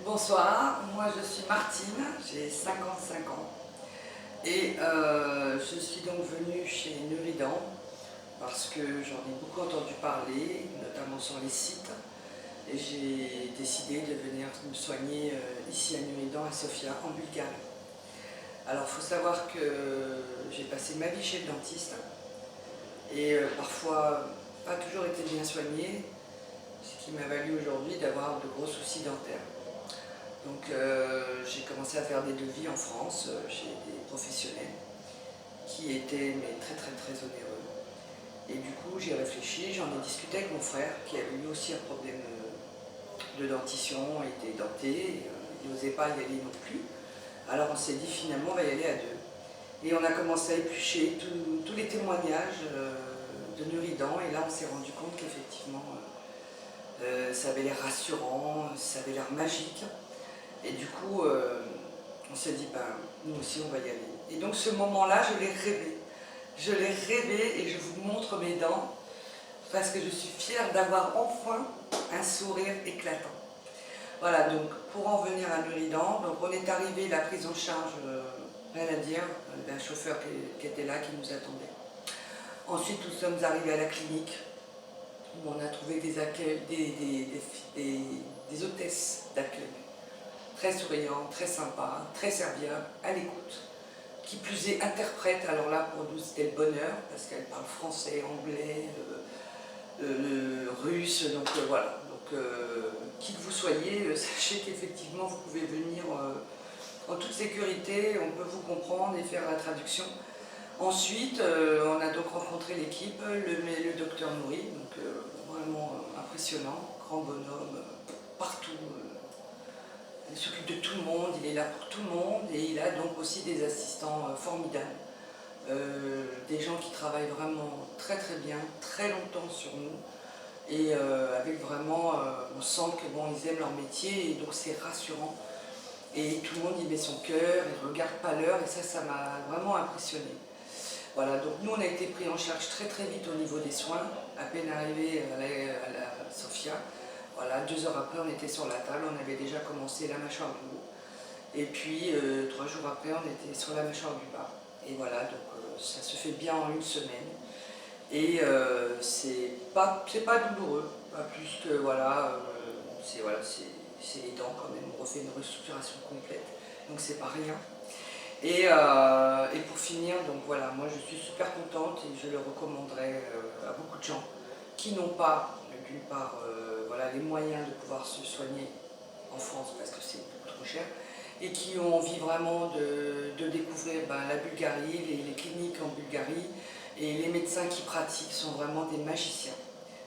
Bonsoir, moi je suis Martine, j'ai 55 ans et je suis donc venue chez Nuridan parce que j'en ai beaucoup entendu parler, notamment sur les sites, et j'ai décidé de venir me soigner ici à Nuridan, à Sofia, en Bulgarie. Alors il faut savoir que j'ai passé ma vie chez le dentiste et parfois pas toujours été bien soignée, ce qui m'a valu aujourd'hui d'avoir de gros soucis dentaires. Donc j'ai commencé à faire des devis en France chez des professionnels qui étaient mais très onéreux. Et du coup j'ai réfléchi, j'en ai discuté avec mon frère qui avait eu aussi un problème de dentition, il était denté, il n'osait pas y aller non plus. Alors on s'est dit finalement on va y aller à deux. Et on a commencé à éplucher tous les témoignages de Nuridan et là on s'est rendu compte qu'effectivement ça avait l'air rassurant, ça avait l'air magique. Et du coup, on s'est dit, ben, nous aussi, on va y aller. Et donc, ce moment-là, je l'ai rêvé. Je l'ai rêvé et je vous montre mes dents parce que je suis fière d'avoir enfin un sourire éclatant. Voilà, donc, pour en venir à Nuridan, donc on est arrivé, la prise en charge, rien à dire, d'un chauffeur qui était là, qui nous attendait. Ensuite, nous sommes arrivés à la clinique où on a trouvé des accueils, des hôtesses d'accueil très souriant, très sympa, très serviable, à l'écoute, qui plus est interprète. Alors là pour nous c'était le bonheur parce qu'elle parle français, anglais, russe, donc voilà. Donc qui que vous soyez, sachez qu'effectivement vous pouvez venir en toute sécurité, on peut vous comprendre et faire la traduction. Ensuite, on a donc rencontré l'équipe, le docteur Nouri, donc vraiment impressionnant, grand bonhomme, partout. Il s'occupe de tout le monde, il est là pour tout le monde et il a donc aussi des assistants formidables. Des gens qui travaillent vraiment très bien, très longtemps sur nous et avec vraiment, on sent que bon, ils aiment leur métier et donc c'est rassurant. Et tout le monde y met son cœur, il ne regarde pas l'heure et ça m'a vraiment impressionné. Voilà, donc nous on a été pris en charge très vite au niveau des soins, à peine arrivé à la Sofia. Voilà, 2 heures après, on était sur la table, on avait déjà commencé la mâchoire du haut. Et puis, 3 jours après, on était sur la mâchoire du bas. Et voilà, donc ça se fait bien en une semaine. Et c'est pas douloureux, pas plus que, voilà, c'est les dents quand même, on refait une restructuration complète. Donc c'est pas rien. Et pour finir, donc voilà, moi je suis super contente et je le recommanderais à beaucoup de gens qui n'ont pas, d'une part, voilà, les moyens de pouvoir se soigner en France parce que c'est beaucoup trop cher, et qui ont envie vraiment de découvrir la Bulgarie, les cliniques en Bulgarie, et les médecins qui pratiquent sont vraiment des magiciens.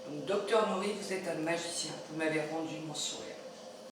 Donc docteur Nouri, vous êtes un magicien, vous m'avez rendu mon sourire.